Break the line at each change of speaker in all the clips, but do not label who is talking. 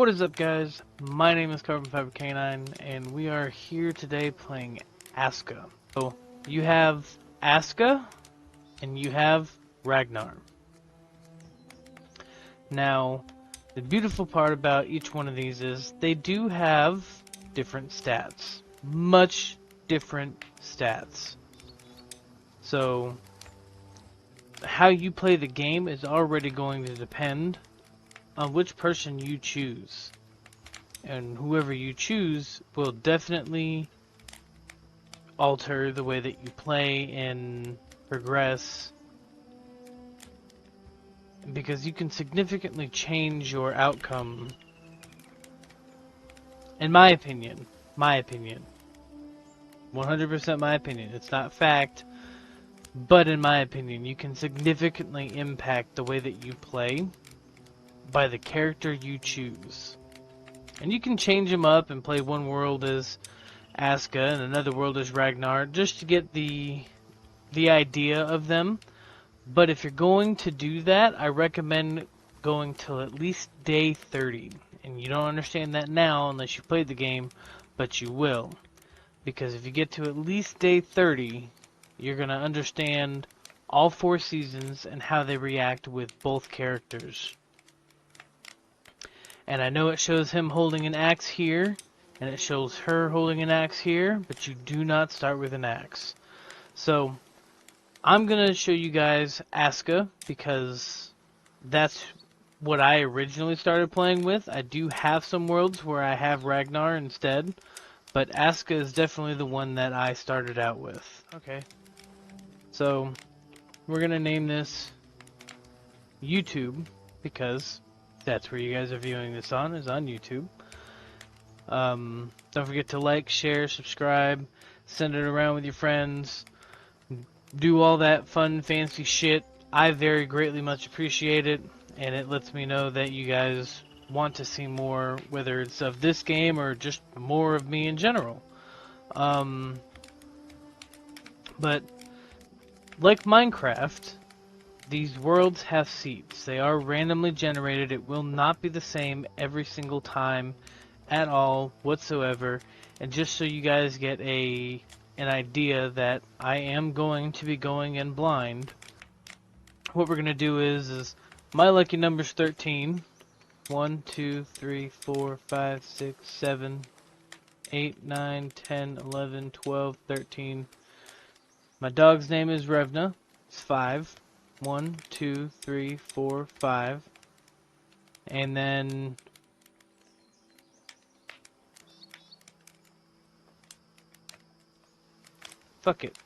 What is up, guys? My name is Carbon Fiber Canine, and we are here today playing Aska. So you have Aska, and you have Ragnar. Now, the beautiful part about each one of these is they do have different stats, much different stats. So how you play the game is already going to depend on which person you choose. And whoever you choose will definitely alter the way that you play and progress, because you can significantly change your outcome. In my opinion, 100% my opinion, it's not fact, but in my opinion, you can significantly impact the way that you play by the character you choose. And you can change them up and play one world as Aska and another world as Ragnar, just to get the idea of them. But if you're going to do that, I recommend going till at least day 30. And you don't understand that now unless you played the game, but you will. Because if you get to at least day 30, you're going to understand all 4 seasons and how they react with both characters. And I know it shows him holding an axe here, and it shows her holding an axe here, but you do not start with an axe. So I'm going to show you guys Aska, because that's what I originally started playing with. I do have some worlds where I have Ragnar instead, but Aska is definitely the one that I started out with. Okay, so we're going to name this YouTube, because that's where you guys are viewing this on, is on YouTube. Don't forget to like, share, subscribe, send it around with your friends, do all that fun, fancy shit. I very greatly much appreciate it, and it lets me know that you guys want to see more, whether it's of this game or just more of me in general. But like Minecraft, these worlds have seeds. They are randomly generated. It will not be the same every single time at all whatsoever. And just so you guys get an idea that I am going to be going in blind, what we're going to do is my lucky number's 13. 1, 2, 3, 4, 5, 6, 7, 8, 9, 10, 11, 12, 13. My dog's name is Revna. It's 5. 1, 2, 3, 4, 5. And then fuck it.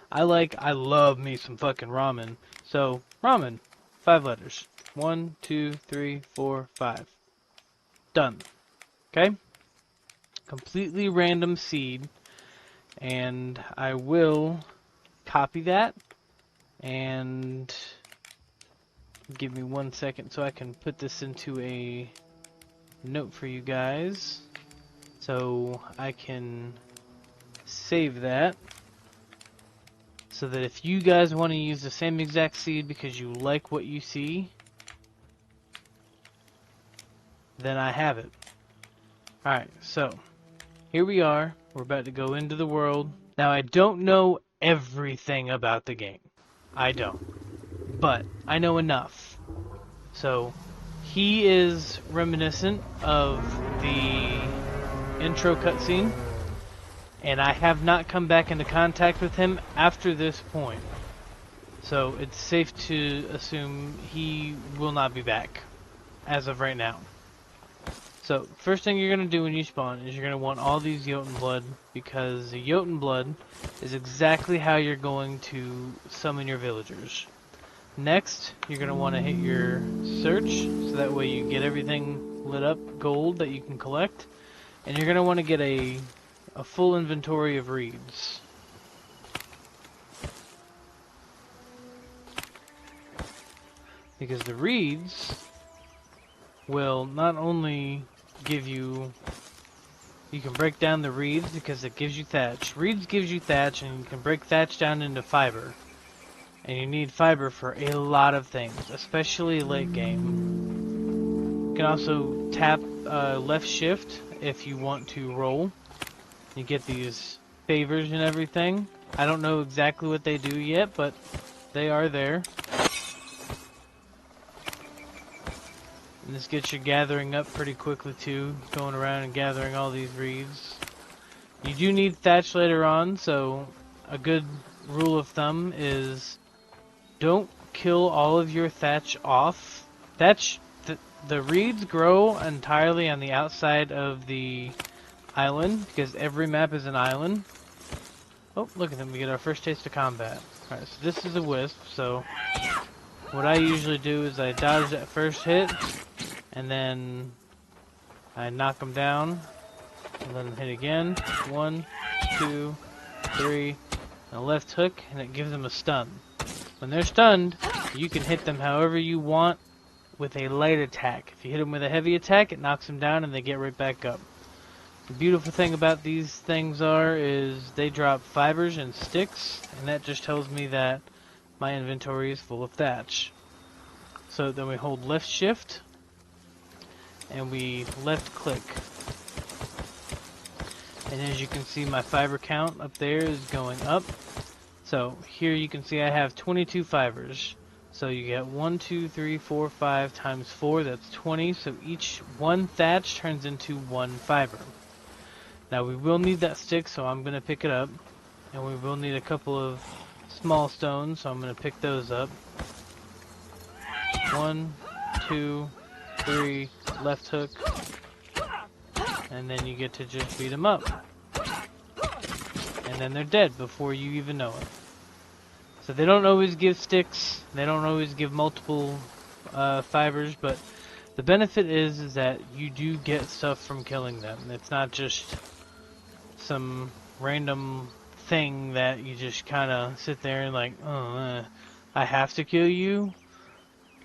I love me some fucking ramen. So, ramen. 5 letters. 1, 2, 3, 4, 5. Done. Okay? Completely random seed. And I will copy that. And give me 1 second so I can put this into a note for you guys. So I can save that. So that if you guys want to use the same exact seed because you like what you see, then I have it. Alright, so here we are. We're about to go into the world. Now, I don't know everything about the game. I don't. But I know enough. So he is reminiscent of the intro cutscene, and I have not come back into contact with him after this point. So it's safe to assume he will not be back as of right now. So first thing you're going to do when you spawn is you're going to want all these Jotun blood, because the Jotun blood is exactly how you're going to summon your villagers. Next, you're going to want to hit your search, so that way you get everything lit up, gold that you can collect. And you're going to want to get a full inventory of reeds. Because the reeds will not only give you can break down the reeds because it gives you thatch. Reeds gives you thatch, and you can break thatch down into fiber. And you need fiber for a lot of things, especially late game. You can also tap left shift if you want to roll. You get these favors and everything. I don't know exactly what they do yet, but they are there. And this gets you gathering up pretty quickly too, going around and gathering all these reeds. You do need thatch later on, so a good rule of thumb is don't kill all of your thatch off. The reeds grow entirely on the outside of the island, because every map is an island. Oh, look at them, we get our first taste of combat. Alright, so this is a wisp, so what I usually do is I dodge that first hit, and then I knock them down, and then hit again. 1, 2, 3, and a left hook, and it gives them a stun. When they're stunned, you can hit them however you want with a light attack. If you hit them with a heavy attack, it knocks them down and they get right back up. The beautiful thing about these things is they drop fibers and sticks, and that just tells me that my inventory is full of thatch. So then we hold left shift, and we left click. And as you can see, my fiber count up there is going up. So here you can see I have 22 fibers. So you get 1, 2, 3, 4, 5 times 4, that's 20. So each one thatch turns into 1 fiber. Now we will need that stick, so I'm going to pick it up. And we will need a couple of small stones, so I'm going to pick those up. 1, 2, 3, left hook. And then you get to just beat them up. And then they're dead before you even know it. So they don't always give sticks, they don't always give multiple fibers, but the benefit is that you do get stuff from killing them. It's not just some random thing that you just kind of sit there and like, oh, I have to kill you.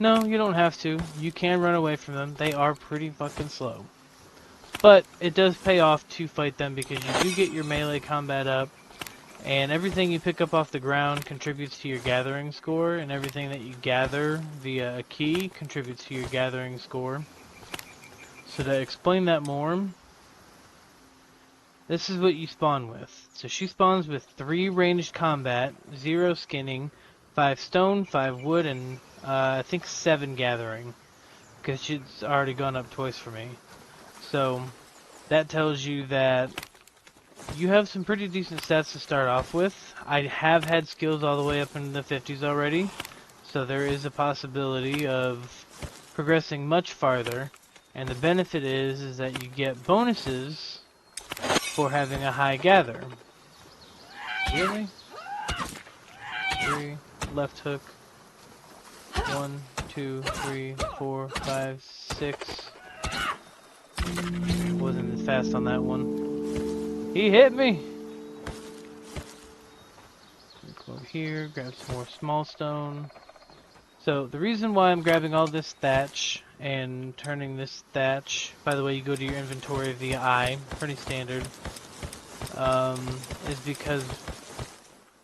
No, you don't have to. You can run away from them. They are pretty fucking slow. But it does pay off to fight them because you do get your melee combat up, and everything you pick up off the ground contributes to your gathering score, and everything that you gather via a key contributes to your gathering score. So to explain that more, this is what you spawn with. So she spawns with 3 ranged combat, 0 skinning, 5 stone, 5 wood, and I think 7 gathering, because she's already gone up twice for me. So that tells you that you have some pretty decent stats to start off with. I have had skills all the way up into the 50s already, so there is a possibility of progressing much farther. And the benefit is that you get bonuses for having a high gather. Really? 3, left hook. 1, 2, 3, 4, 5, 6. Wasn't as fast on that one. He hit me! Go over here, grab some more small stone. So the reason why I'm grabbing all this thatch and turning this thatch, by the way, you go to your inventory via I, pretty standard, is because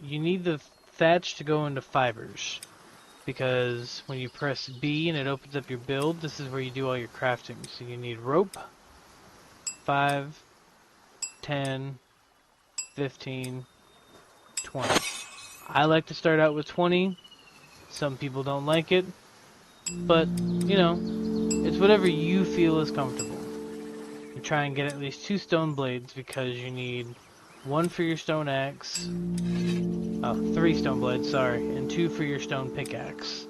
you need the thatch to go into fibers. Because when you press B and it opens up your build, this is where you do all your crafting. So you need rope, 5, 10, 15, 20. I like to start out with 20. Some people don't like it. But, you know, it's whatever you feel is comfortable. You try and get at least 2 stone blades because you need 1 for your stone axe. Oh, 3 stone blades, sorry. And 2 for your stone pickaxe.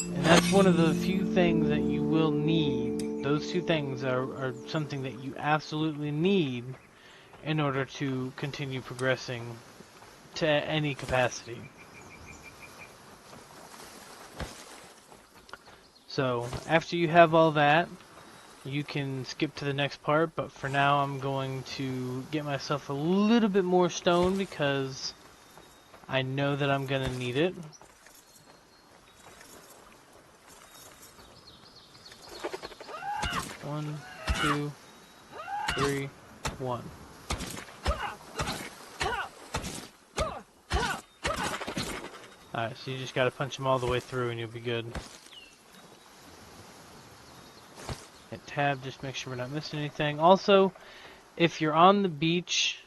And that's one of the few things that you will need. Those 2 things are something that you absolutely need in order to continue progressing to any capacity. So, after you have all that, you can skip to the next part, but for now I'm going to get myself a little bit more stone because I know that I'm gonna need it. One, 2, 3, 1. Alright, so you just gotta punch them all the way through and you'll be good. Hit tab, just make sure we're not missing anything. Also, if you're on the beach,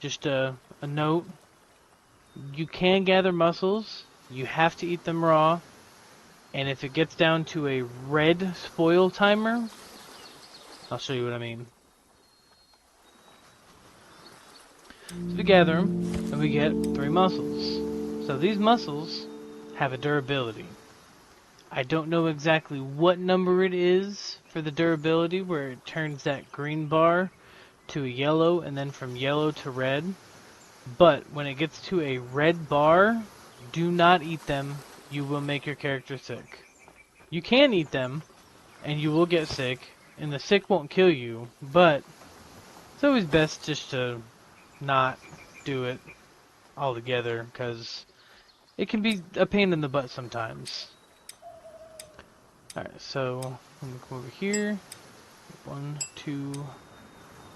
just a note, you can gather mussels. You have to eat them raw. And if it gets down to a red spoil timer, I'll show you what I mean. So we gather them, and we get 3 mussels. So these mussels have a durability. I don't know exactly what number it is for the durability, where it turns that green bar to a yellow, and then from yellow to red. But when it gets to a red bar, do not eat them. You will make your character sick. You can eat them, and you will get sick, and the sick won't kill you, but it's always best just to not do it altogether, because it can be a pain in the butt sometimes. Alright, so I'm going to come over here. 1, 2,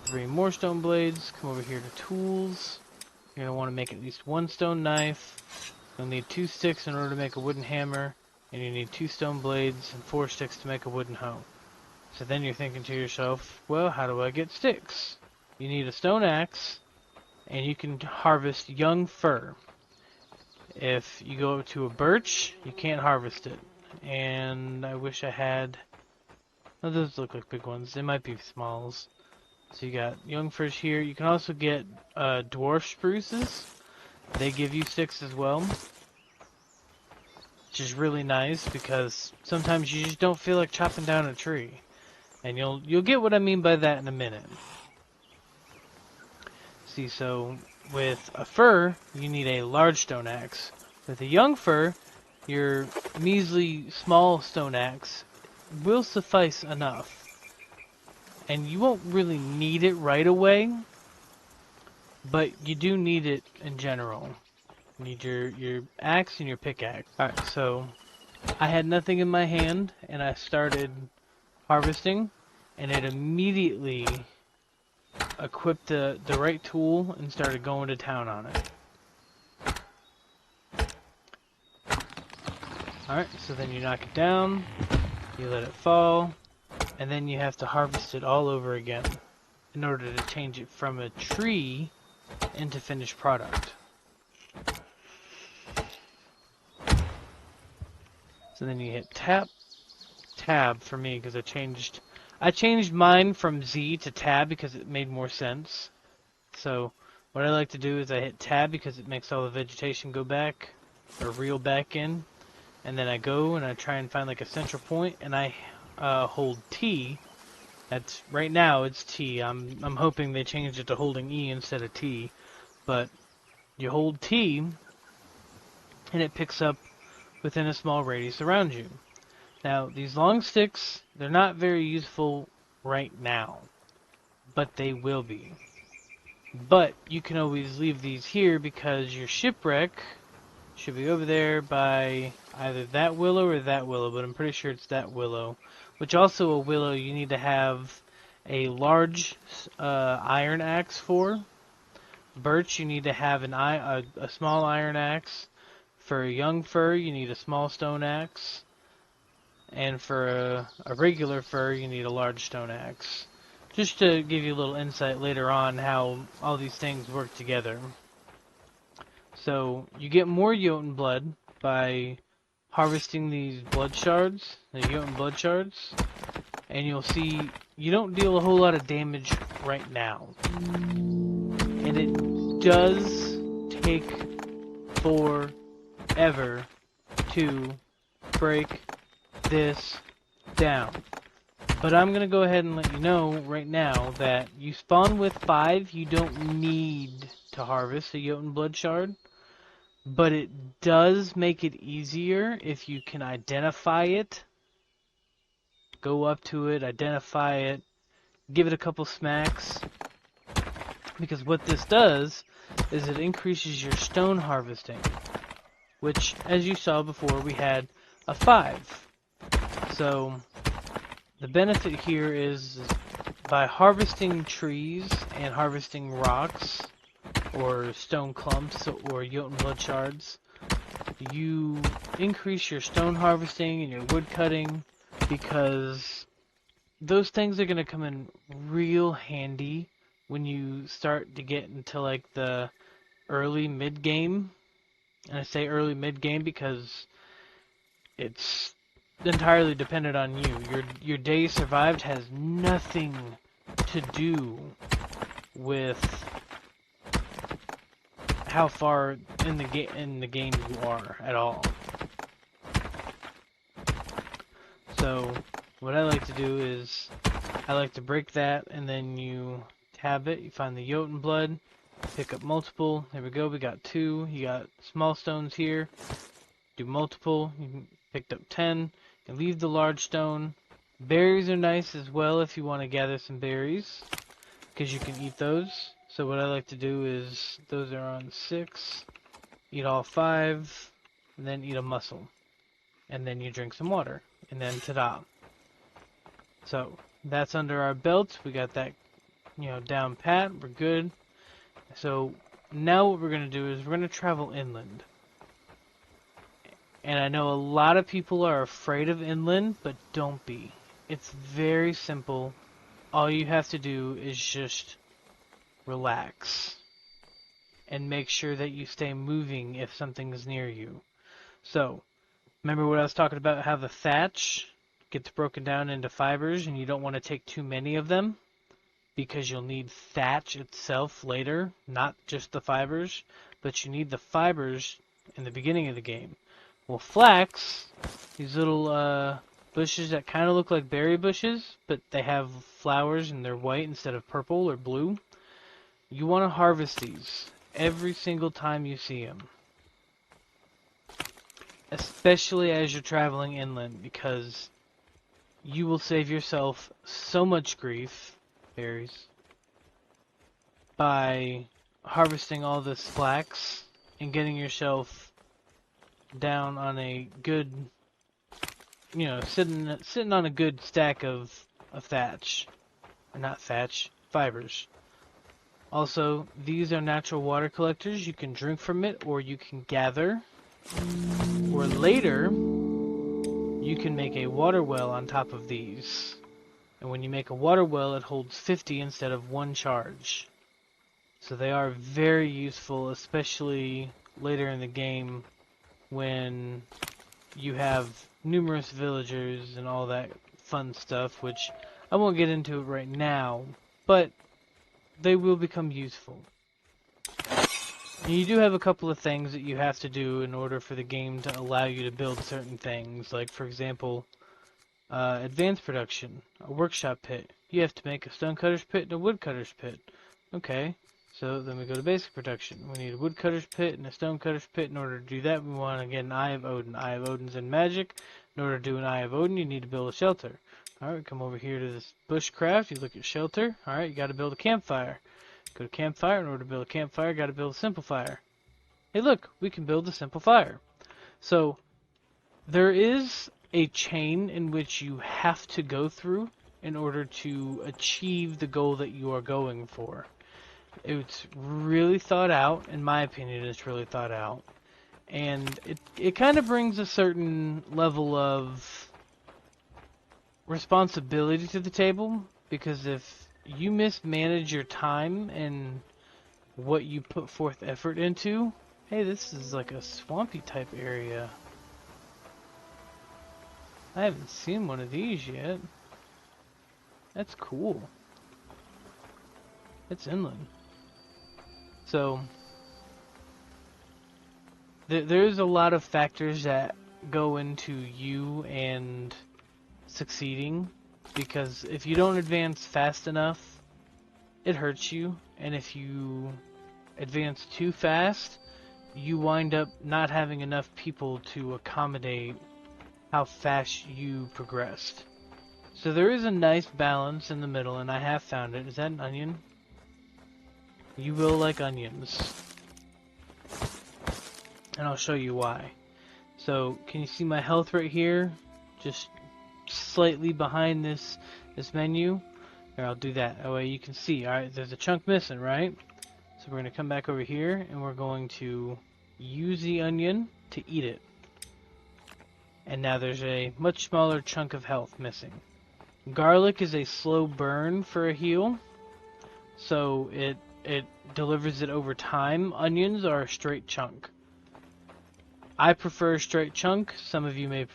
3 more stone blades. Come over here to tools. You're going to want to make at least 1 stone knife. You'll need 2 sticks in order to make a wooden hammer. And you need 2 stone blades and 4 sticks to make a wooden hoe. So then you're thinking to yourself, well, how do I get sticks? You need a stone axe, and you can harvest young fir. If you go up to a birch, you can't harvest it. And I wish I had... Oh, those look like big ones. They might be smalls. So you got young firs here. You can also get dwarf spruces. They give you sticks as well. Which is really nice because sometimes you just don't feel like chopping down a tree. And you'll get what I mean by that in a minute. See, so with a fir, you need a large stone axe. With a young fir, your measly small stone axe will suffice enough. And you won't really need it right away, but you do need it in general. You need your axe and your pickaxe. Alright, so I had nothing in my hand, and I started harvesting, and it immediately equipped the right tool and started going to town on it. Alright, so then you knock it down, you let it fall, and then you have to harvest it all over again in order to change it from a tree into finished product. So then you hit tab for me because I changed mine from Z to tab because it made more sense. So what I like to do is I hit tab because it makes all the vegetation go back or reel back in. And then I go and I try and find like a central point, and I hold T. That's right now it's T. I'm hoping they changed it to holding E instead of T. But you hold T, and it picks up within a small radius around you. Now these long sticks, they're not very useful right now, but they will be. But you can always leave these here because your shipwreck should be over there by either that willow or that willow, but I'm pretty sure it's that willow. Which also a willow you need to have a large iron axe for. Birch you need to have a small iron axe. For a young fir you need a small stone axe. And for a regular fir you need a large stone axe. Just to give you a little insight later on how all these things work together. So you get more Jotun blood by harvesting these blood shards, the Jotun blood shards, and you'll see you don't deal a whole lot of damage right now. And it does take forever to break this down. But I'm going to go ahead and let you know right now that you spawn with 5, you don't need to harvest a Jotun blood shard. But it does make it easier if you can identify it. Go up to it, identify it, give it a couple smacks. Because what this does is it increases your stone harvesting. Which, as you saw before, we had a 5. So the benefit here is by harvesting trees and harvesting rocks, or stone clumps, or Jotun blood shards, you increase your stone harvesting and your wood cutting because those things are going to come in real handy when you start to get into like the early mid game. And I say early mid game because it's entirely dependent on you. Your days survived has nothing to do with how far in the game you are at all. So what I like to do is I like to break that, and then you tab it, you find the Jotun blood, pick up multiple. There we go, we got 2. You got small stones here. Do multiple. You picked up 10. You leave the large stone. Berries are nice as well if you want to gather some berries, because you can eat those. So what I like to do is, those are on 6. Eat all 5, and then eat a mussel. And then you drink some water. And then ta-da. So that's under our belt. We got that, down pat. We're good. So now what we're going to do is we're going to travel inland. And I know a lot of people are afraid of inland, but don't be. It's very simple. All you have to do is just relax. And make sure that you stay moving if something's near you. So, remember what I was talking about, how the thatch gets broken down into fibers and you don't want to take too many of them because you'll need thatch itself later, not just the fibers, but you need the fibers in the beginning of the game. Well, flax, these little bushes that kind of look like berry bushes, but they have flowers and they're white instead of purple or blue. You want to harvest these every single time you see them. Especially as you're traveling inland, because you will save yourself so much grief, berries, by harvesting all this flax and getting yourself down on a good, sitting on a good stack of thatch. Or not thatch, fibers. Also, these are natural water collectors. You can drink from it or you can gather. Or later, you can make a water well on top of these. And when you make a water well, it holds 50 instead of 1 charge. So they are very useful, especially later in the game when you have numerous villagers and all that fun stuff, which I won't get into it right now, but they will become useful. And you do have a couple of things that you have to do in order for the game to allow you to build certain things, like for example, advanced production, a workshop pit. You have to make a stonecutter's pit and a woodcutter's pit. Okay, so then we go to basic production. We need a woodcutter's pit and a stonecutter's pit. In order to do that, we want to get an Eye of Odin. Eye of Odin's in magic. In order to do an Eye of Odin, you need to build a shelter. Alright, come over here to this bushcraft. You look at shelter. Alright, you got to build a campfire. Go to campfire. In order to build a campfire, got to build a simple fire. Hey look, we can build a simple fire. So, there is a chain in which you have to go through in order to achieve the goal that you are going for. It's really thought out. In my opinion, it's really thought out. And it kind of brings a certain level of responsibility to the table, because if you mismanage your time and what you put forth effort into... Hey, this is like a swampy type area. I haven't seen one of these yet. That's cool. It's inland. So, there's a lot of factors that go into you and succeeding, because if you don't advance fast enough, it hurts you, and if you advance too fast, you wind up not having enough people to accommodate how fast you progressed. So there is a nice balance in the middle, and I have found it. Is that an onion? You will like onions. And I'll show you why. So, can you see my health right here? Just slightly behind this menu. Here, I'll do that. That way you can see. Alright, there's a chunk missing, right? So we're going to come back over here, and we're going to use the onion to eat it. And now there's a much smaller chunk of health missing. Garlic is a slow burn for a heal, so it delivers it over time. Onions are a straight chunk. I prefer a straight chunk. Some of you may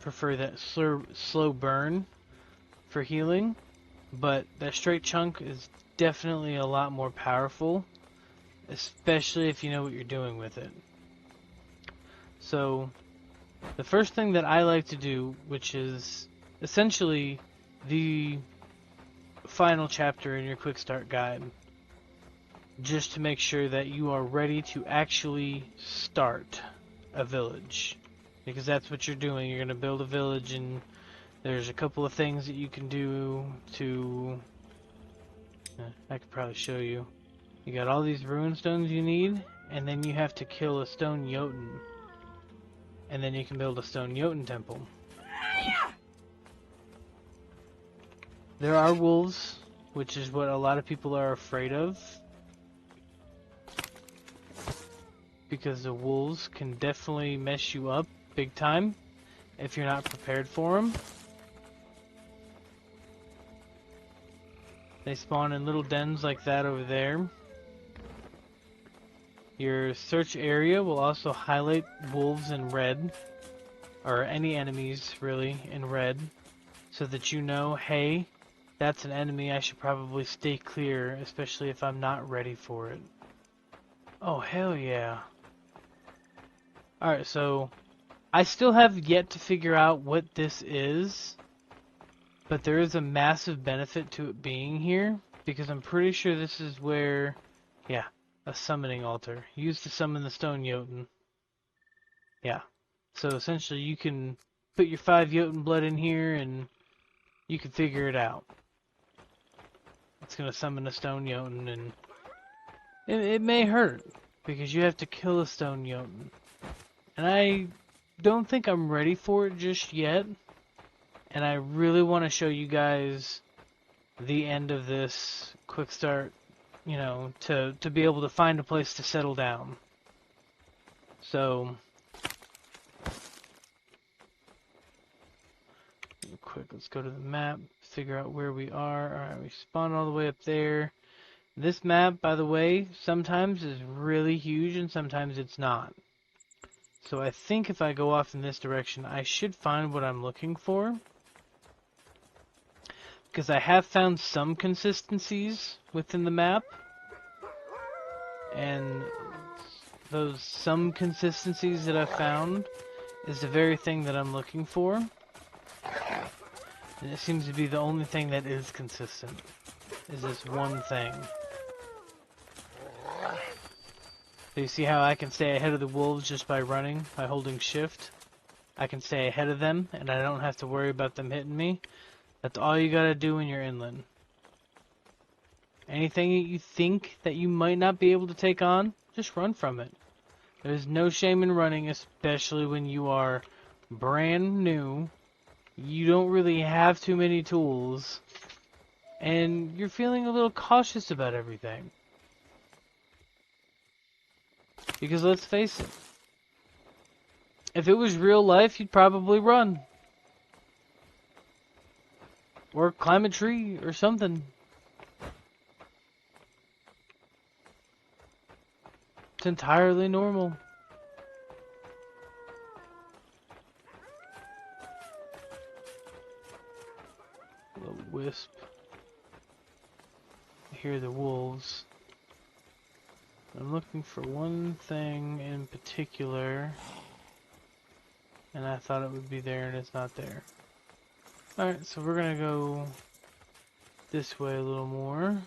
prefer that slow burn for healing, but that straight chunk is definitely a lot more powerful, especially if you know what you're doing with it. So the first thing that I like to do, which is essentially the final chapter in your quick start guide, just to make sure that you are ready to actually start a village, because that's what you're doing. You're going to build a village, and there's a couple of things that you can do to I could probably show you. You got all these rune stones you need, and then you have to kill a stone Jotun, and then you can build a stone Jotun temple. There are wolves, which is what a lot of people are afraid of, because the wolves can definitely mess you up big time if you're not prepared for them. They spawn in little dens like that over there. Your search area will also highlight wolves in red, or any enemies really in red, so that you know, hey, that's an enemy, I should probably stay clear, especially if I'm not ready for it. Oh, hell yeah. Alright, so I still have yet to figure out what this is, but there is a massive benefit to it being here, because I'm pretty sure this is where, yeah, a summoning altar. Used to summon the stone Jotun. Yeah. So essentially you can put your 5 Jotun blood in here and you can figure it out. It's going to summon a stone Jotun, and it may hurt, because you have to kill a stone Jotun. And I don't think I'm ready for it just yet. And I really want to show you guys the end of this quick start, you know, to be able to find a place to settle down. So, real quick, let's go to the map, figure out where we are. Alright, we spawned all the way up there. This map, by the way, sometimes is really huge and sometimes it's not. So I think if I go off in this direction, I should find what I'm looking for. Because I have found some consistencies within the map. And those some consistencies that I've found is the very thing that I'm looking for. And it seems to be the only thing that is consistent. Is this one thing. So you see how I can stay ahead of the wolves just by running, by holding shift? I can stay ahead of them, and I don't have to worry about them hitting me. That's all you gotta do when you're inland. Anything that you think that you might not be able to take on, just run from it. There's no shame in running, especially when you are brand new. You don't really have too many tools, and you're feeling a little cautious about everything. Because let's face it, if it was real life, you'd probably run. Or climb a tree or something. It's entirely normal. Little wisp. I hear the wolves. I'm looking for one thing in particular, and I thought it would be there, and it's not there. Alright, so we're gonna go this way a little more.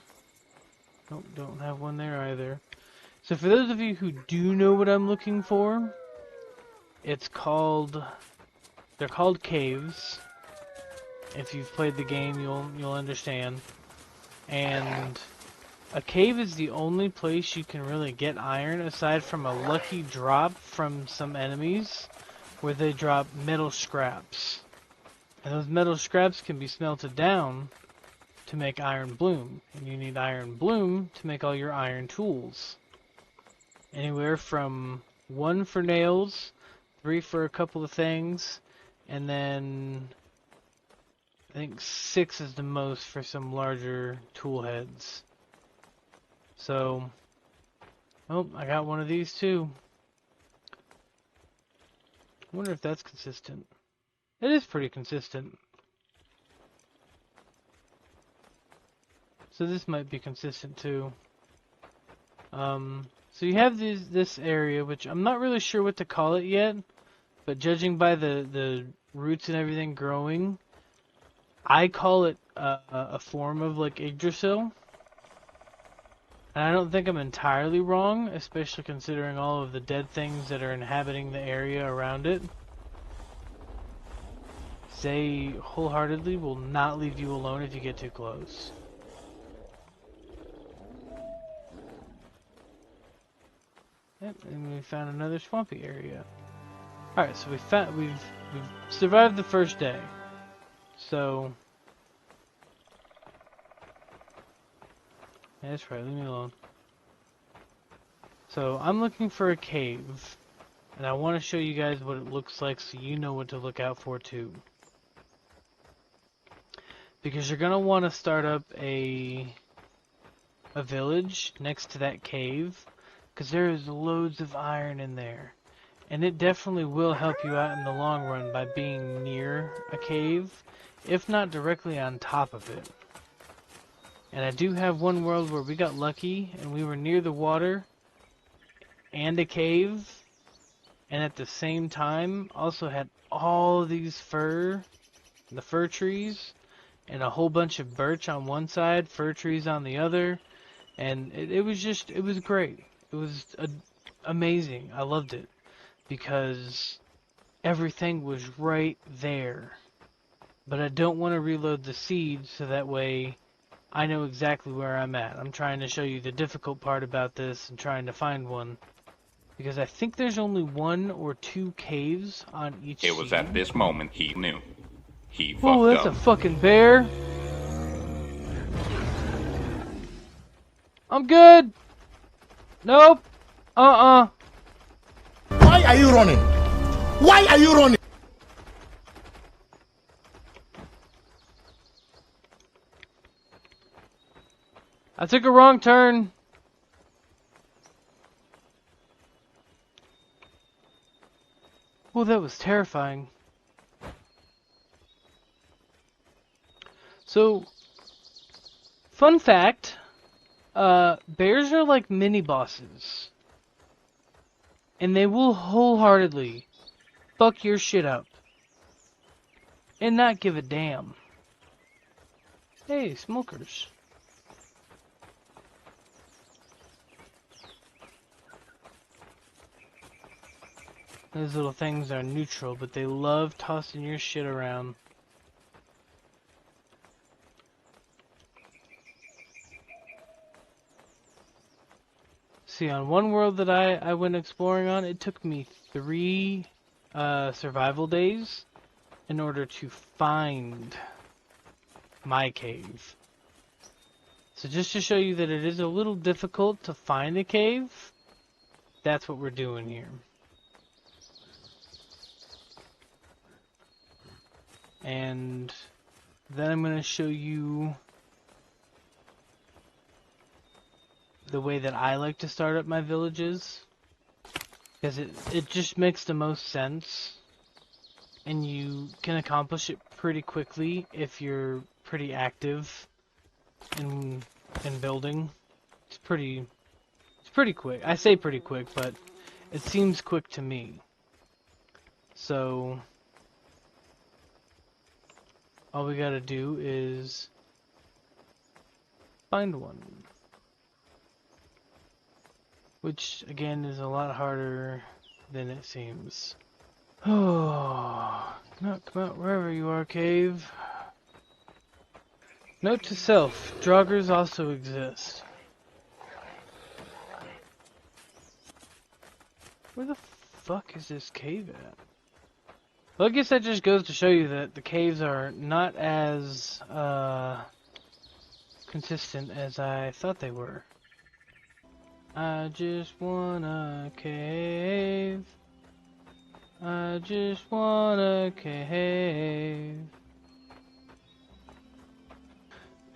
Nope, don't have one there either. So for those of you who do know what I'm looking for, they're called caves. If you've played the game, you'll understand. And a cave is the only place you can really get iron, aside from a lucky drop from some enemies, where they drop metal scraps. And those metal scraps can be smelted down to make iron bloom. And you need iron bloom to make all your iron tools. Anywhere from 1 for nails, 3 for a couple of things, and then I think 6 is the most for some larger tool heads. So, oh, I got one of these too. I wonder if that's consistent. It is pretty consistent. So this might be consistent too. So you have this area, which I'm not really sure what to call it yet, but judging by the roots and everything growing, I call it a form of like Yggdrasil. And I don't think I'm entirely wrong, especially considering all of the dead things that are inhabiting the area around it. They wholeheartedly will not leave you alone if you get too close. Yep, and we found another swampy area. Alright, so we've survived the first day. So yeah, that's right, leave me alone. So I'm looking for a cave, and I want to show you guys what it looks like so you know what to look out for too. Because you're gonna want to start up a village next to that cave, because there is loads of iron in there. And it definitely will help you out in the long run by being near a cave, if not directly on top of it. And I do have one world where we got lucky and we were near the water and a cave, and at the same time also had all these the fir trees, and a whole bunch of birch on one side, fir trees on the other, and it was great. It was amazing. I loved it because everything was right there. But I don't want to reload the seed so that way I know exactly where I'm at. I'm trying to show you the difficult part about this and trying to find one. Because I think there's only 1 or 2 caves on each
It was at this moment he knew. He fucked up.
Oh, that's a fucking bear. I'm good. Nope. Why
are you running? Why are you running?
I took a wrong turn. Oh, that was terrifying. So, fun fact, bears are like mini bosses. And they will wholeheartedly fuck your shit up. And not give a damn. Hey, smokers. Those little things are neutral, but they love tossing your shit around. See, on one world that I went exploring on, it took me 3 survival days in order to find my cave. So just to show you that it is a little difficult to find a cave, that's what we're doing here. And then I'm going to show you the way that I like to start up my villages, because it just makes the most sense, and you can accomplish it pretty quickly if you're pretty active in building. It's pretty quick. I say pretty quick, but it seems quick to me. So all we gotta do is find one. Which, again, is a lot harder than it seems. Oh, come out wherever you are, cave. Note to self, Draugrs also exist. Where the fuck is this cave at? Well, I guess that just goes to show you that the caves are not as consistent as I thought they were. I just want a cave. I just want a cave.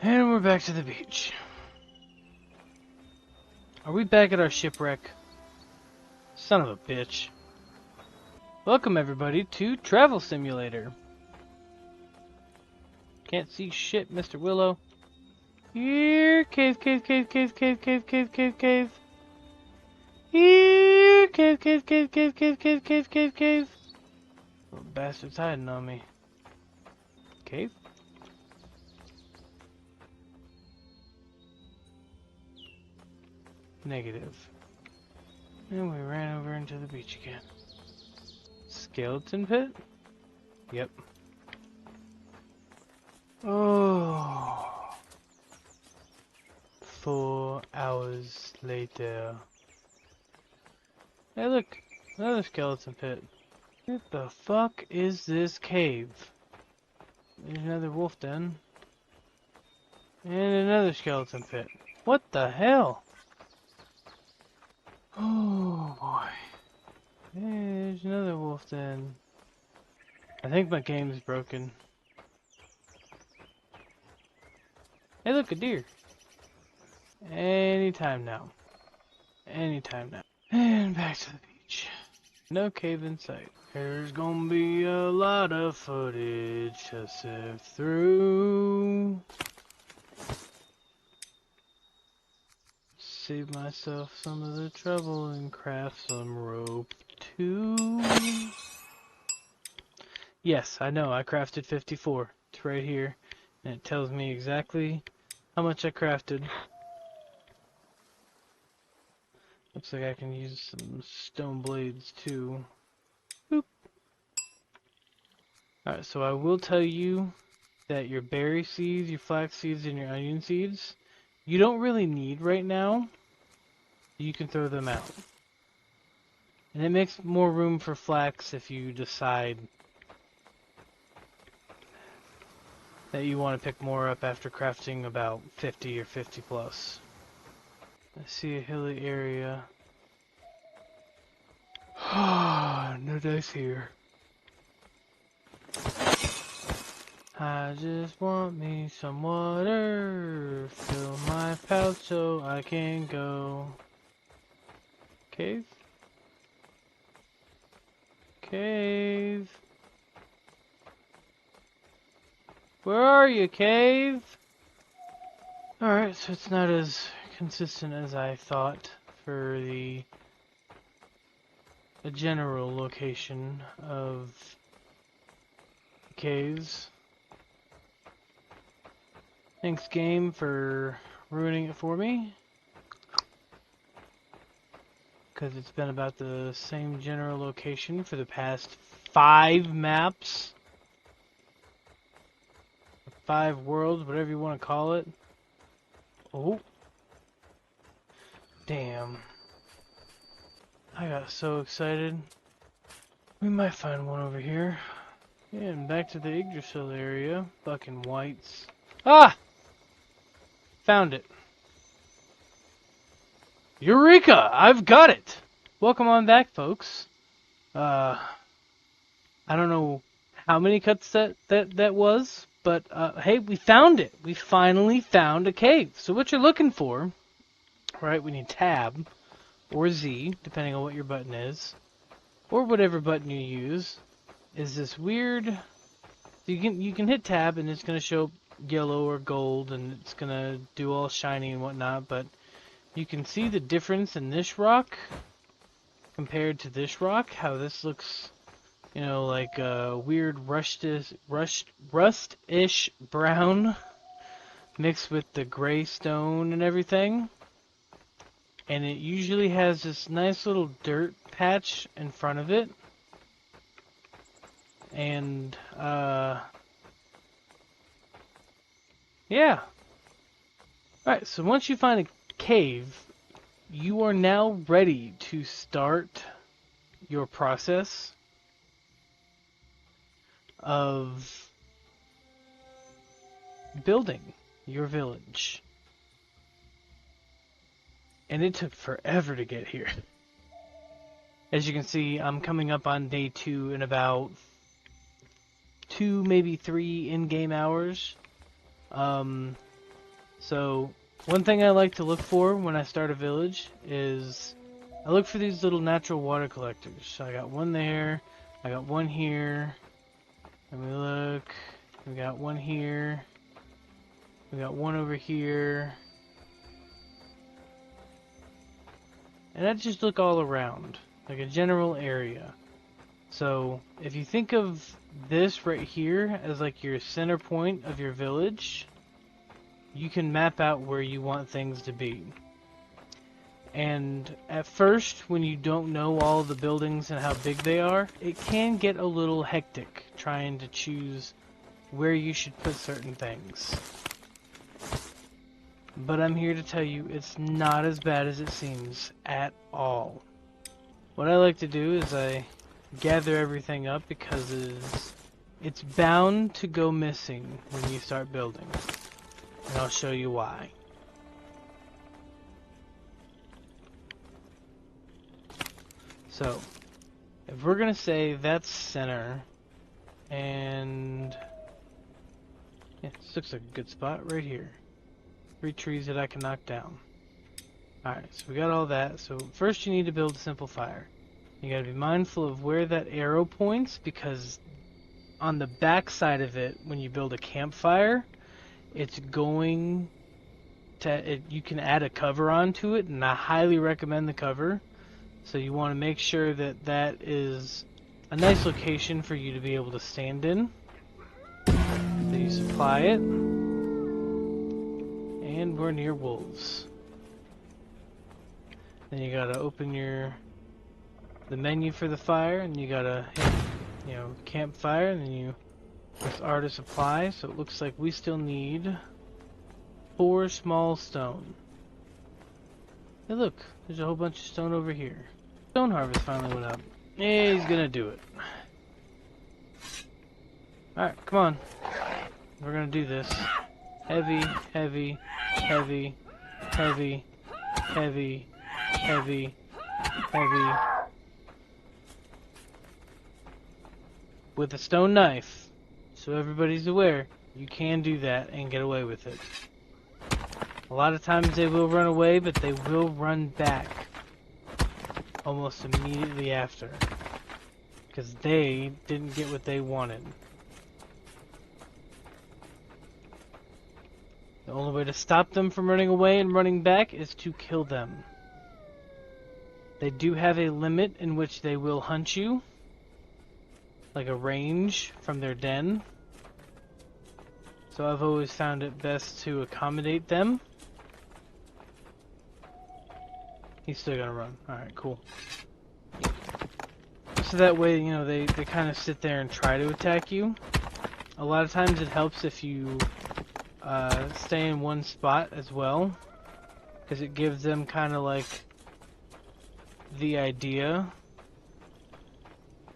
And we're back to the beach. Are we back at our shipwreck? Son of a bitch. Welcome everybody to Travel Simulator. Can't see shit, Mr. Willow. Here, cave, cave, cave, cave, cave, cave, cave, cave, cave. Here, cave, cave, cave, cave, cave, cave, cave, cave, cave. Little bastard's hiding on me. Cave? Negative. And we ran over into the beach again. Skeleton pit? Yep. Oh. 4 hours later. Hey look, another skeleton pit. What the fuck is this cave? There's another wolf den. And another skeleton pit. What the hell? Oh boy. There's another wolf den. I think my game's broken. Hey look, a deer. Anytime now. Anytime now. And back to the beach. No cave in sight. There's gonna be a lot of footage to sift through. Save myself some of the trouble and craft some rope too. Yes, I know, I crafted 54. It's right here. And it tells me exactly how much I crafted. Looks like I can use some stone blades too. Boop. Alright, so I will tell you that your berry seeds, your flax seeds, and your onion seeds, you don't really need right now. You can throw them out. And it makes more room for flax if you decide that you want to pick more up after crafting about 50 or 50 plus. I see a hilly area. No dice here. I just want me some water. Fill my pouch so I can go. Cave? Cave? Where are you, cave? Alright, so it's not as consistent as I thought for the general location of caves. Thanks game for ruining it for me, because it's been about the same general location for the past 5 maps. 5 worlds, whatever you want to call it. Oh. Damn. I got so excited. We might find one over here. Yeah, and back to the Yggdrasil area. Fucking whites. Ah! Found it. Eureka! I've got it! Welcome on back, folks. I don't know how many cuts that was, but hey, we found it. We finally found a cave. So what you're looking for, right, we need tab or Z, depending on what your button is, or whatever button you use, is this weird. You can hit tab and it's gonna show yellow or gold and it's gonna do all shiny and whatnot, but you can see the difference in this rock compared to this rock, how this looks, you know, like a weird rustish brown mixed with the gray stone and everything. And it usually has this nice little dirt patch in front of it. And, yeah. Alright, so once you find a cave, you are now ready to start your process of building your village. And it took forever to get here. As you can see, I'm coming up on day 2 in about 2, maybe 3 in-game hours. So one thing I like to look for when I start a village is I look for these little natural water collectors. So I got one there, I got one here, and we look, we got one here, we got one over here, and I just look all around, like a general area. So if you think of this right here as like your center point of your village, you can map out where you want things to be. And at first, when you don't know all the buildings and how big they are, it can get a little hectic trying to choose where you should put certain things. But I'm here to tell you, it's not as bad as it seems at all. What I like to do is I gather everything up because it's bound to go missing when you start building. And I'll show you why. So, if we're gonna say that's center, and yeah, this looks like a good spot right here. 3 trees that I can knock down. Alright, so we got all that. So first you need to build a simple fire. You gotta be mindful of where that arrow points, because on the back side of it, when you build a campfire, it's going to, you can add a cover onto it, and I highly recommend the cover. So you want to make sure that that is a nice location for you to be able to stand in. Then you supply it. And we're near wolves. Then you gotta open the menu for the fire, and you gotta hit, campfire, and then you press R to supply. So it looks like we still need 4 small stone. Hey look, there's a whole bunch of stone over here. Stone harvest finally went up. Yeah, he's gonna do it. Alright, come on. We're gonna do this. Heavy, heavy, heavy, heavy, heavy, heavy, heavy. With a stone knife. So everybody's aware, you can do that and get away with it. A lot of times they will run away, but they will run back almost immediately after, because they didn't get what they wanted. The only way to stop them from running away and running back is to kill them. They do have a limit in which they will hunt you, like a range from their den. So I've always found it best to accommodate them. He's still gonna run. Alright, cool. So that way, they kind of sit there and try to attack you. A lot of times it helps if you stay in one spot as well, because it gives them kind of like the idea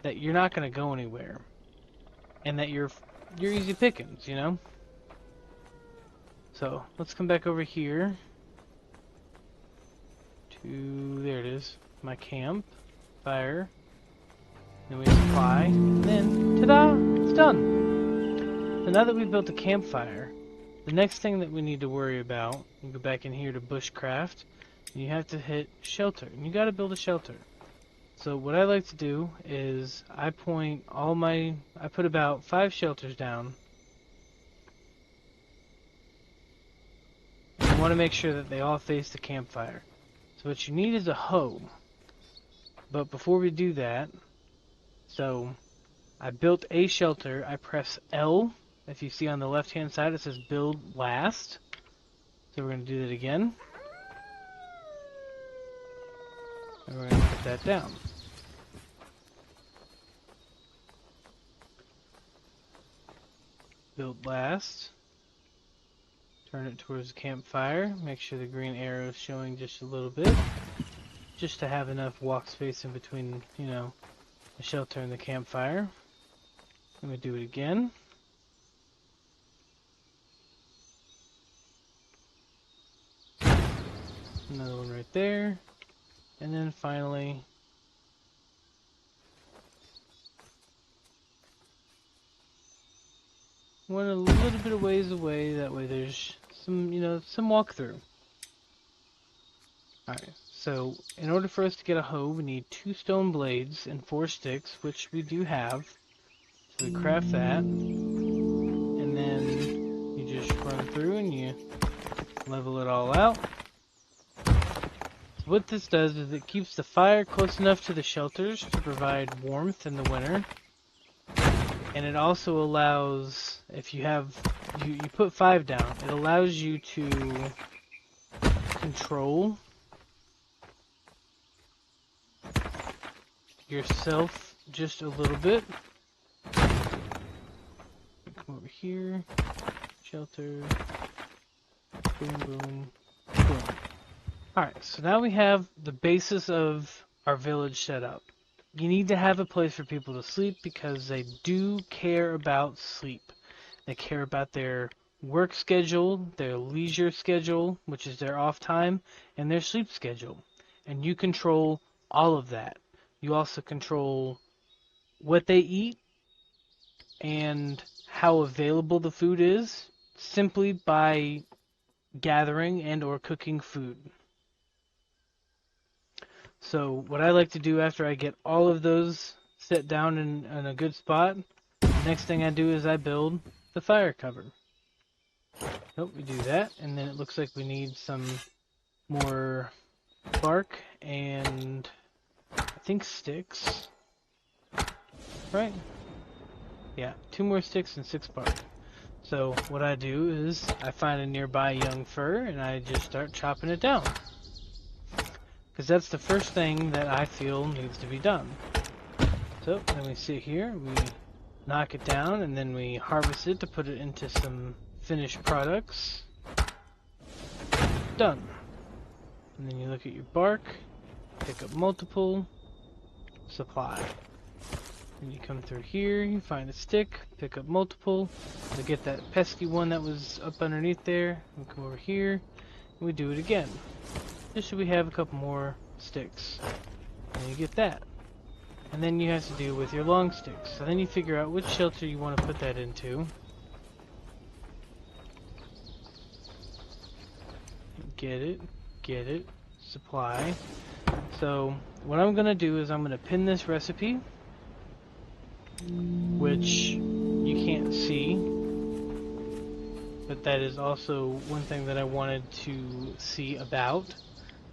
that you're not gonna go anywhere, and that you're easy pickings, So let's come back over here to, there it is, my camp fire. Then we supply, and then ta-da, it's done. So now that we've built a campfire, the next thing that we need to worry about, you go back in here to bushcraft, and you have to hit shelter, and you got to build a shelter. So what I like to do is I put about 5 shelters down. You want to make sure that they all face the campfire. So what you need is a hoe. But before we do that, so I built a shelter. I press L. If you see on the left hand side, it says build last. So we're going to do that again. And we're going to put that down. Build last. Turn it towards the campfire. Make sure the green arrow is showing just a little bit. Just to have enough walk space in between, the shelter and the campfire. I'm going to do it again. Another one right there. And then finally, one a little bit of ways away. That way there's some walkthrough. Alright, so in order for us to get a hoe, we need 2 stone blades and 4 sticks, which we do have. So we craft that, and then you just run through and you level it all out. So what this does is it keeps the fire close enough to the shelters to provide warmth in the winter. And it also allows, if you put 5 down, it allows you to control yourself just a little bit. Come over here, shelter, boom, boom, boom. Alright, so now we have the basis of our village set up. You need to have a place for people to sleep because they do care about sleep. They care about their work schedule, their leisure schedule, which is their off time, and their sleep schedule. And you control all of that. You also control what they eat and how available the food is simply by gathering and or cooking food. So what I like to do after I get all of those set down in a good spot, the next thing I do is I build the fire cover. Nope, we do that, and then it looks like we need some more bark and I think sticks. Right? Yeah, 2 more sticks and 6 bark. So what I do is I find a nearby young fir and I just start chopping it down. Because that's the first thing that I feel needs to be done. So then we sit here, we knock it down, and then we harvest it to put it into some finished products. Done. And then you look at your bark, pick up multiple, supply. And you come through here, you find a stick, pick up multiple, to get that pesky one that was up underneath there. We come over here, and we do it again. Just so we have a couple more sticks. And you get that. And then you have to deal with your long sticks. So then you figure out which shelter you want to put that into. Get it, supply. So what I'm going to do is I'm going to pin this recipe, which you can't see. But that is also one thing that I wanted to see about.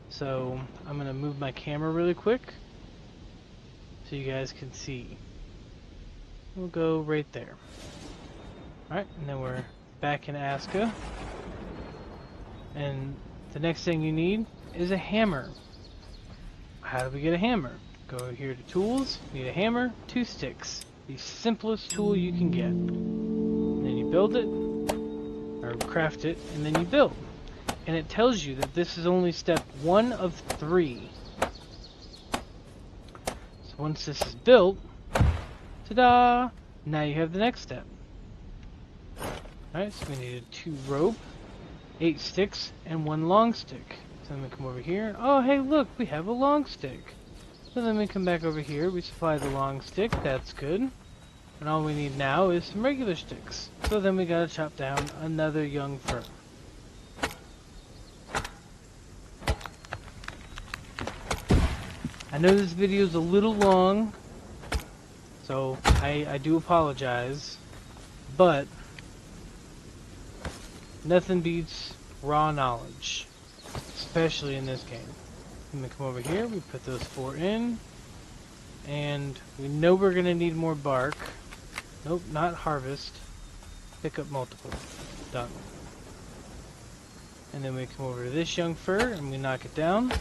So I'm going to move my camera really quick so you guys can see. We'll go right there. Alright, and then we're back in Aska. And the next thing you need is a hammer. How do we get a hammer? Go here to tools, need a hammer, 2 sticks. The simplest tool you can get. And then you build it, or craft it, and then you build. And it tells you that this is only step 1 of 3. So once this is built, ta-da! Now you have the next step. Alright, so we needed 2 rope, 8 sticks, and 1 long stick. So then we come over here. Oh, hey, look, we have a long stick. So then we come back over here, we supply the long stick, that's good. And all we need now is some regular sticks. So then we gotta chop down another young fir. I know this video is a little long, so I do apologize, but nothing beats raw knowledge, especially in this game. Let me come over here, we put those 4 in, and we know we're going to need more bark. Nope, not harvest. Pick up multiple. Done. And then we come over to this young fir and we knock it down.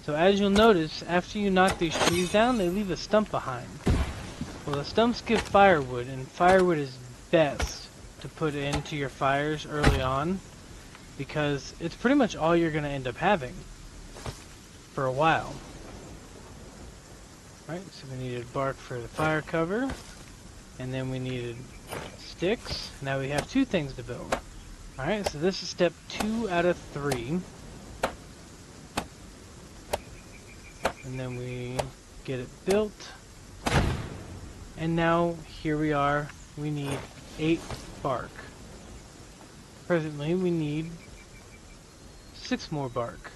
So as you'll notice, after you knock these trees down, they leave a stump behind. Well, the stumps give firewood, and firewood is best to put into your fires early on, because it's pretty much all you're going to end up having for a while. Right, so we needed bark for the fire cover, and then we needed sticks. Now we have 2 things to build. Alright, so this is step 2 out of 3. And then we get it built. And now, here we are. We need 8 bark. presently we need 6 more bark.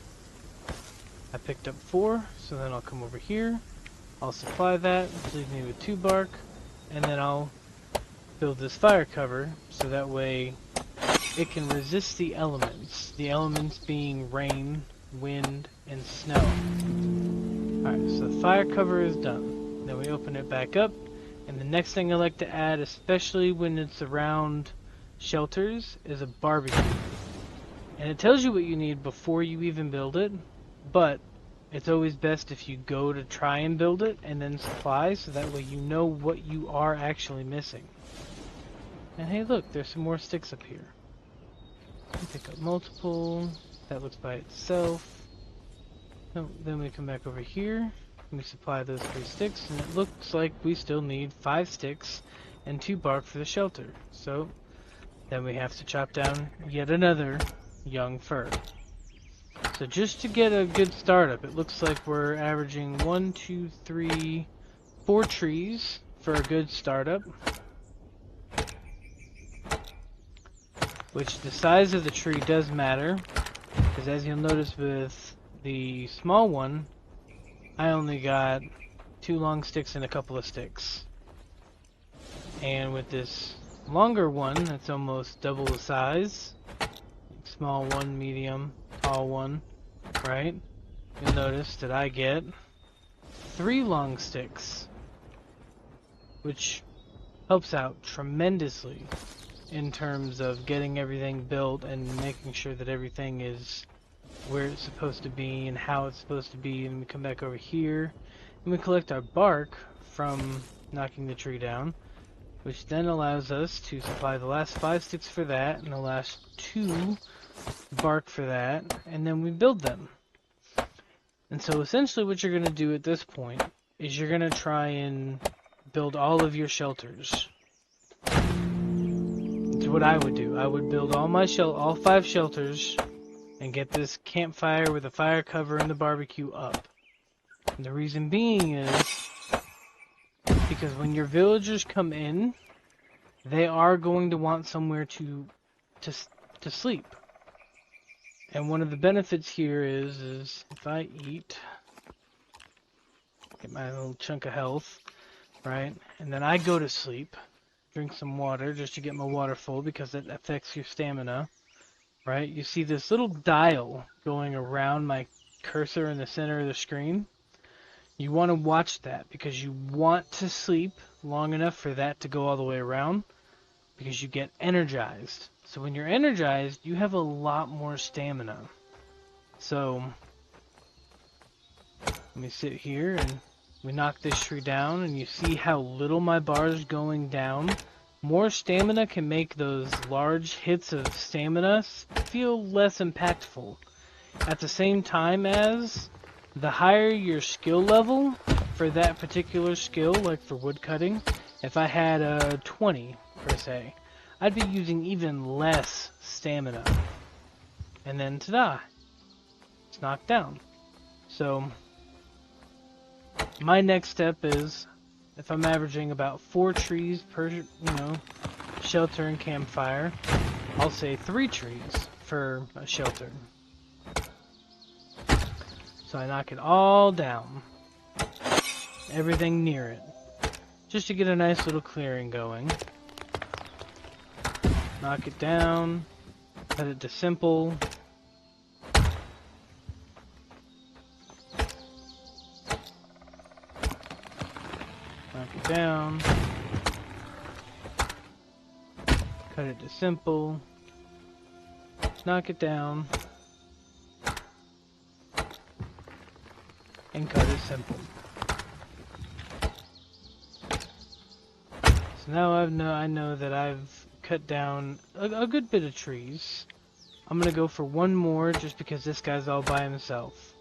I picked up 4, so then I'll come over here. I'll supply that, which leaves me with 2 bark, and then I'll build this fire cover so that way it can resist the elements. The elements being rain, wind, and snow. Alright, so the fire cover is done. Then we open it back up, and the next thing I like to add, especially when it's around shelters, is a barbecue. And it tells you what you need before you even build it, but it's always best if you go to try and build it and then supply, so that way you know what you are actually missing. And hey look, there's some more sticks up here. Pick up multiple, that looks by itself. Oh, then we come back over here, and we supply those 3 sticks, and it looks like we still need 5 sticks and 2 bark for the shelter. So then we have to chop down yet another young fir. So just to get a good startup, it looks like we're averaging 1, 2, 3, 4 trees for a good startup. Which the size of the tree does matter, because as you'll notice with the small one, I only got 2 long sticks and a couple of sticks. And with this longer one, that's almost double the size. Small one, medium, tall one, right? You'll notice that I get 3 long sticks, which helps out tremendously in terms of getting everything built and making sure that everything is where it's supposed to be and how it's supposed to be. And we come back over here and we collect our bark from knocking the tree down, which then allows us to supply the last 5 sticks for that and the last 2 bark for that, and then we build them. And so essentially what you're going to do at this point is you're going to try and build all of your shelters. It's what I would do. I would build all 5 shelters and get this campfire with a fire cover and the barbecue up. And the reason being is because when your villagers come in, they are going to want somewhere to sleep. And one of the benefits here is if I eat, get my little chunk of health, right? And then I go to sleep, drink some water just to get my water full because it affects your stamina, right? You see this little dial going around my cursor in the center of the screen. You want to watch that because you want to sleep long enough for that to go all the way around because you get energized. So when you're energized, you have a lot more stamina. So let me sit here and we knock this tree down and you see how little my bar is going down. More stamina can make those large hits of stamina feel less impactful. At the same time as the higher your skill level for that particular skill, like for woodcutting, if I had a 20 per se, I'd be using even less stamina. And then ta-da! It's knocked down. So my next step is, if I'm averaging about 4 trees per, shelter and campfire, I'll say 3 trees for a shelter. So I knock it all down. Everything near it. Just to get a nice little clearing going. Knock it down. Cut it to simple. Knock it down. Cut it to simple. Knock it down. And cut it simple. So now I know that I've cut down a good bit of trees. I'm gonna go for 1 more just because this guy's all by himself.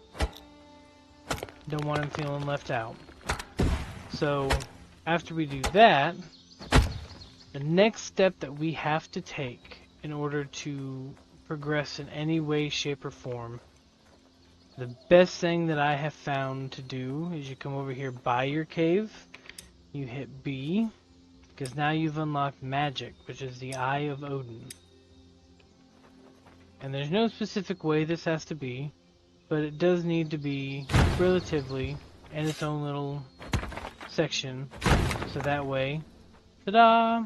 Don't want him feeling left out. So after we do that, the next step that we have to take in order to progress in any way, shape, or form, the best thing that I have found to do is you come over here by your cave, you hit B, because now you've unlocked magic, which is the Eye of Odin. And there's no specific way this has to be, but it does need to be relatively in its own little section. So that way, ta-da!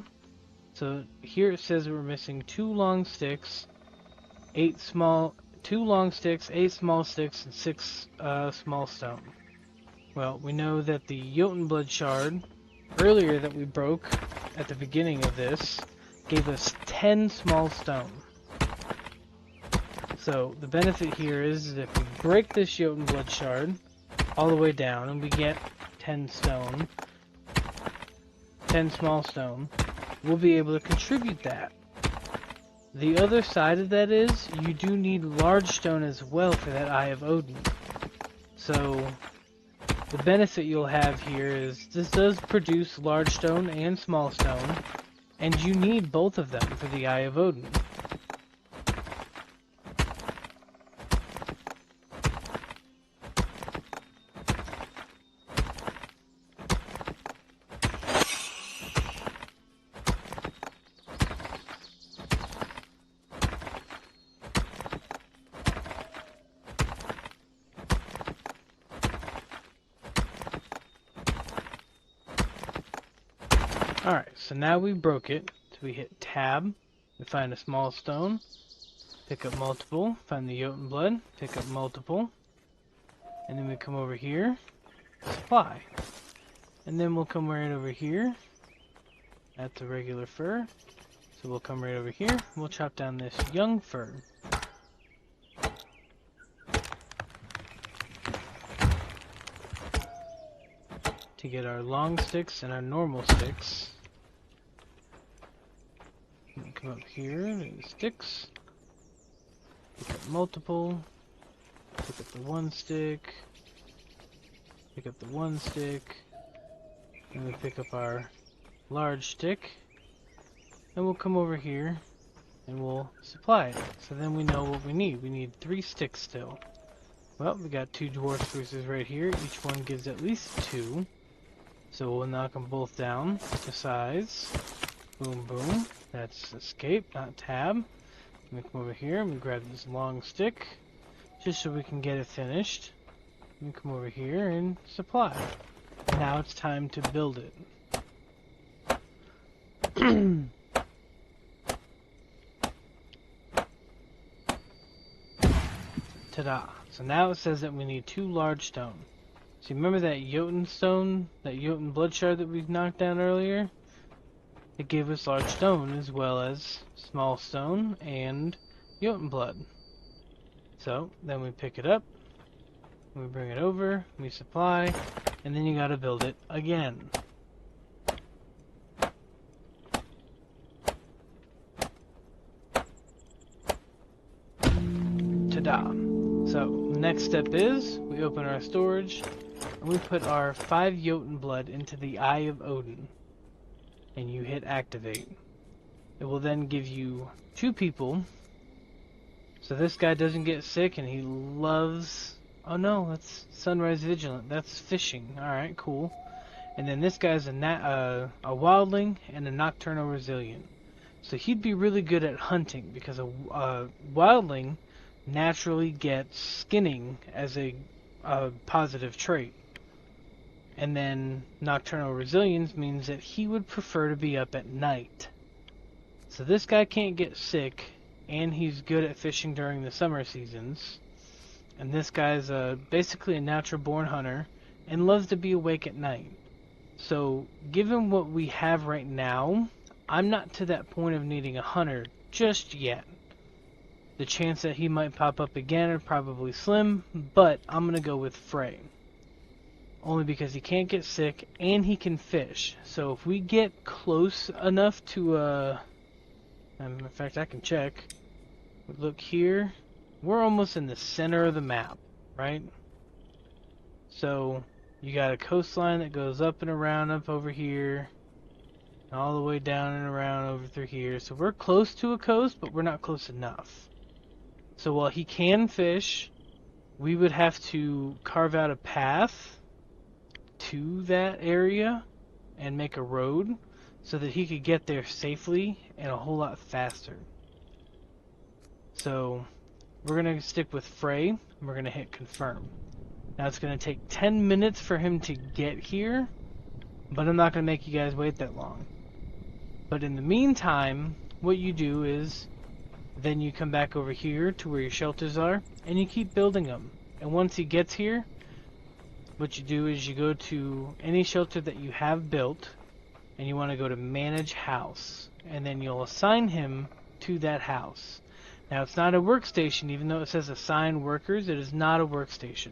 So here it says we're missing 2 long sticks, 8 small, 2 long sticks, 8 small sticks, and 6 small stone. Well, we know that the Jotun blood shard earlier that we broke at the beginning of this gave us 10 small stone. So the benefit here is that if we break this Jotun blood shard all the way down and we get 10 stone, 10 small stone, we'll be able to contribute that. The other side of that is you do need large stone as well for that Eye of Odin. So the benefit you'll have here is this does produce large stone and small stone, and you need both of them for the Eye of Odin. Alright, so now we broke it. So we hit tab, we find a small stone, pick up multiple, find the Jotun blood, pick up multiple, and then we come over here, supply. And then we'll come right over here, that's a regular fir, so we'll come right over here, we'll chop down this young fir. To get our long sticks and our normal sticks. Come up here to the sticks, pick up multiple, pick up the 1 stick, pick up the 1 stick, and we pick up our large stick, and we'll come over here and we'll supply it. So then we know what we need. We need 3 sticks still. Well, we got 2 dwarf spruces right here. Each one gives at least 2. So we'll knock them both down to size. Boom, boom. That's escape, not tab. We come over here and we grab this long stick, just so we can get it finished. We come over here and supply. Now it's time to build it. Ta-da! So now it says that we need 2 large stone. So you remember that Jotun stone, that Jotun blood shard that we knocked down earlier? It gave us large stone as well as small stone and Jotun blood. So then we pick it up, we bring it over, we supply, and then you gotta build it again. Ta-da! So next step is we open our storage and we put our 5 Jotun blood into the Eye of Odin. And you hit activate. It will then give you 2 people. So this guy doesn't get sick and he loves... Oh no, that's Sunrise Vigilant. That's fishing. Alright, cool. And then this guy's a wildling and a Nocturnal Resilient. So he'd be really good at hunting because a wildling naturally gets skinning as a positive trait. And then Nocturnal Resilience means that he would prefer to be up at night. So this guy can't get sick, and he's good at fishing during the summer seasons. And this guy's basically a natural born hunter, and loves to be awake at night. So given what we have right now, I'm not to that point of needing a hunter just yet. The chance that he might pop up again are probably slim, but I'm going to go with Frey. Only because he can't get sick and he can fish. So if we get close enough to, in fact I can check. Look here, we're almost in the center of the map, right? So you got a coastline that goes up and around up over here, all the way down and around over through here. So we're close to a coast, but we're not close enough. So while he can fish, we would have to carve out a path to that area and make a road so that he could get there safely and a whole lot faster. So we're going to stick with Frey, and we're going to hit confirm. Now it's going to take 10 minutes for him to get here, but I'm not going to make you guys wait that long. But in the meantime, what you do is, then you come back over here to where your shelters are, and you keep building them. And once he gets here, what you do is you go to any shelter that you have built, and you want to go to Manage House, and then you'll assign him to that house. Now it's not a workstation, even though it says assign workers, it is not a workstation.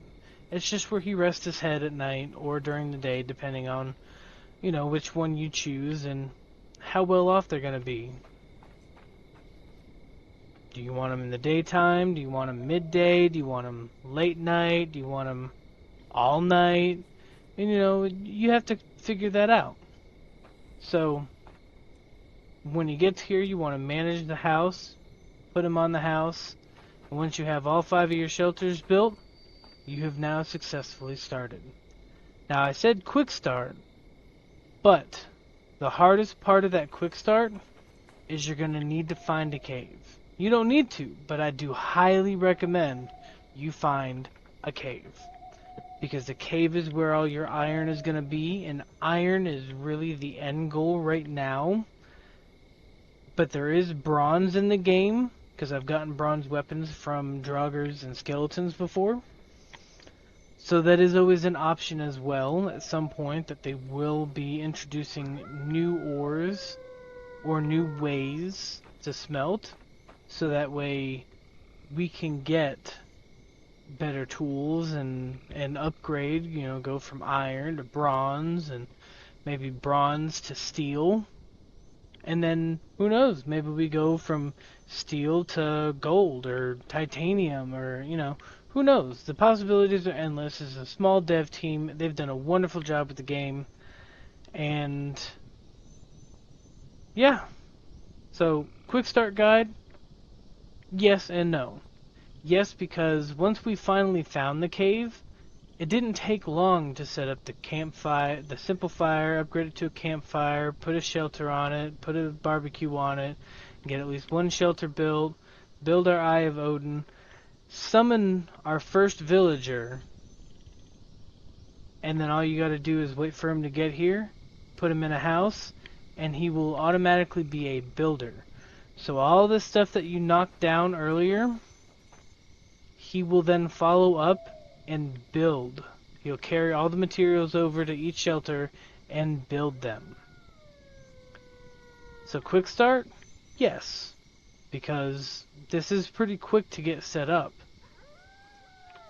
It's just where he rests his head at night or during the day, depending on, you know, which one you choose and how well off they're going to be. Do you want them in the daytime? Do you want them midday? Do you want them late night? Do you want them all night? And you know, you have to figure that out. So when he gets here, you want to manage the house, put him on the house, and once you have all 5 of your shelters built, you have now successfully started. Now I said quick start, but the hardest part of that quick start is you're going to need to find a cave. You don't need to, but I do highly recommend you find a cave. Because the cave is where all your iron is going to be, and iron is really the end goal right now. But there is bronze in the game, because I've gotten bronze weapons from draugrs and skeletons before. So that is always an option as well at some point, that they will be introducing new ores or new ways to smelt. So that way we can get better tools and upgrade, you know, go from iron to bronze and maybe bronze to steel. And then who knows, maybe we go from steel to gold or titanium, or, you know, who knows? The possibilities are endless. It's a small dev team. They've done a wonderful job with the game. And yeah. So, quick start guide. Yes and no. Yes, because once we finally found the cave, it didn't take long to set up the campfire, the simple fire, upgrade it to a campfire, put a shelter on it, put a barbecue on it, get at least one shelter built, build our Eye of Odin, summon our first villager, and then all you gotta do is wait for him to get here, put him in a house, and he will automatically be a builder. So all this stuff that you knocked down earlier, he will then follow up and build. He'll carry all the materials over to each shelter and build them. So quick start? Yes, because this is pretty quick to get set up.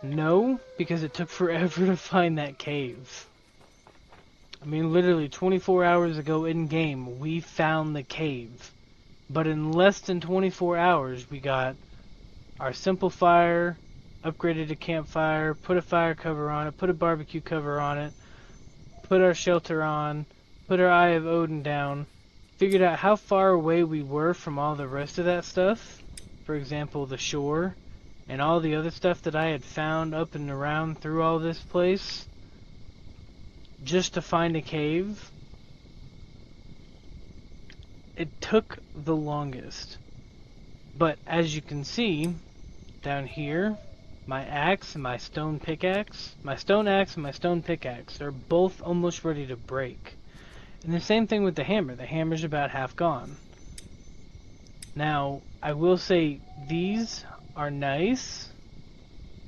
No, because it took forever to find that cave. I mean, literally 24 hours ago in game, we found the cave. But in less than 24 hours, we got our simple fire, upgraded a campfire, put a fire cover on it, put a barbecue cover on it, put our shelter on, put our Eye of Odin down, figured out how far away we were from all the rest of that stuff. For example, the shore, and all the other stuff that I had found up and around through all this place, just to find a cave. It took the longest. But as you can see, down here, my axe and my stone pickaxe, my stone axe and my stone pickaxe are both almost ready to break. And the same thing with the hammer. The hammer's about half gone. Now, I will say these are nice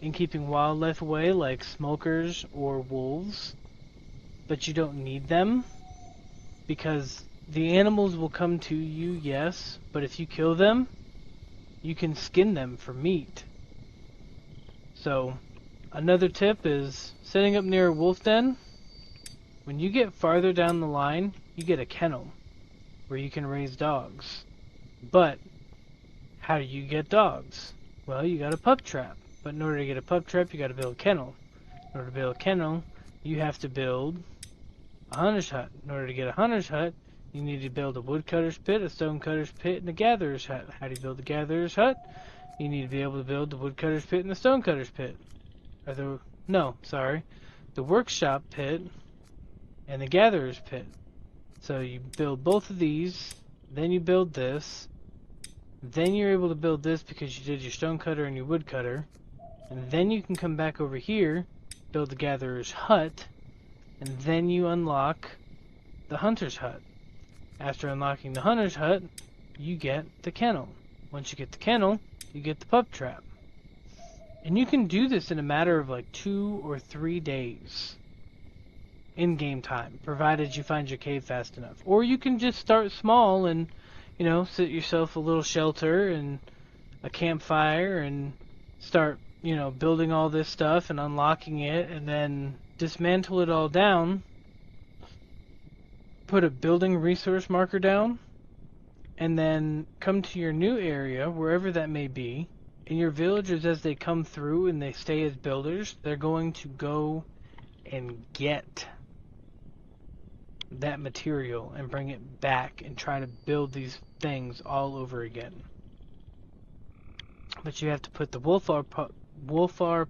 in keeping wildlife away, like smokers or wolves, but you don't need them, because the animals will come to you, yes, but if you kill them, you can skin them for meat. So, another tip is setting up near a wolf den. When you get farther down the line, you get a kennel where you can raise dogs. But how do you get dogs? Well, you got a pup trap. But in order to get a pup trap, you got to build a kennel. In order to build a kennel, you have to build a hunter's hut. In order to get a hunter's hut, you need to build a woodcutter's pit, a stonecutter's pit, and a gatherer's hut. How do you build the gatherer's hut? You need to be able to build the woodcutter's pit and the stonecutter's pit. The workshop pit and the gatherer's pit. So you build both of these, then you build this, Then you're able to build this because you did your stone cutter and your wood cutter. And then you can come back over here, build the gatherer's hut, and then you unlock the hunter's hut. After unlocking the hunter's hut, you get the kennel. Once you get the kennel, you get the pup trap. And you can do this in a matter of like 2 or 3 days in game time, provided you find your cave fast enough. Or you can just start small and, you know, set yourself a little shelter and a campfire and start, you know, building all this stuff and unlocking it, and then dismantle it all down, put a building resource marker down, and then come to your new area, wherever that may be, and your villagers, as they come through and they stay as builders, they're going to go and get that material and bring it back and try to build these things all over again. But you have to put the wolfar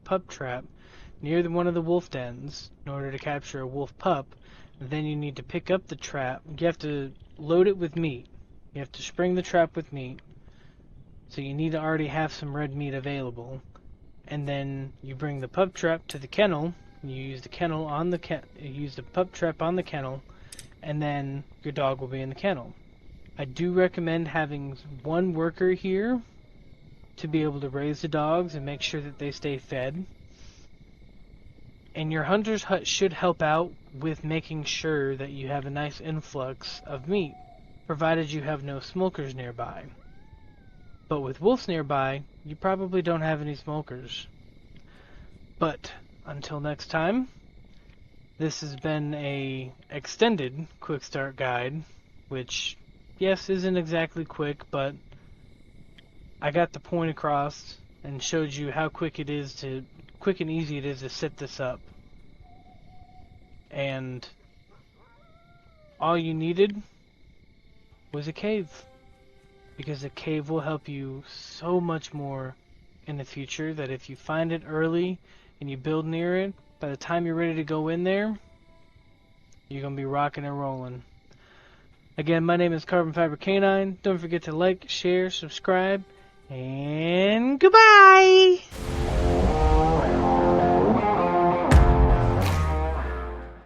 pup trap near one of the wolf dens in order to capture a wolf pup. Then you need to pick up the trap. You have to load it with meat. You have to spring the trap with meat. So you need to already have some red meat available. And then you bring the pup trap to the kennel. And you use the kennel on the you use the pup trap on the kennel, and then your dog will be in the kennel. I do recommend having one worker here to be able to raise the dogs and make sure that they stay fed. And your hunter's hut should help out with making sure that you have a nice influx of meat, provided you have no smokers nearby. But with wolves nearby, you probably don't have any smokers. But until next time, this has been a extended quick start guide, which, yes, isn't exactly quick, but I got the point across and showed you how quick and easy it is to set this up. And all you needed was a cave, because a cave will help you so much more in the future, that if you find it early and you build near it, by the time you're ready to go in there, you're going to be rocking and rolling. Again, my name is Carbon Fiber Canine. Don't forget to like, share, subscribe, and goodbye!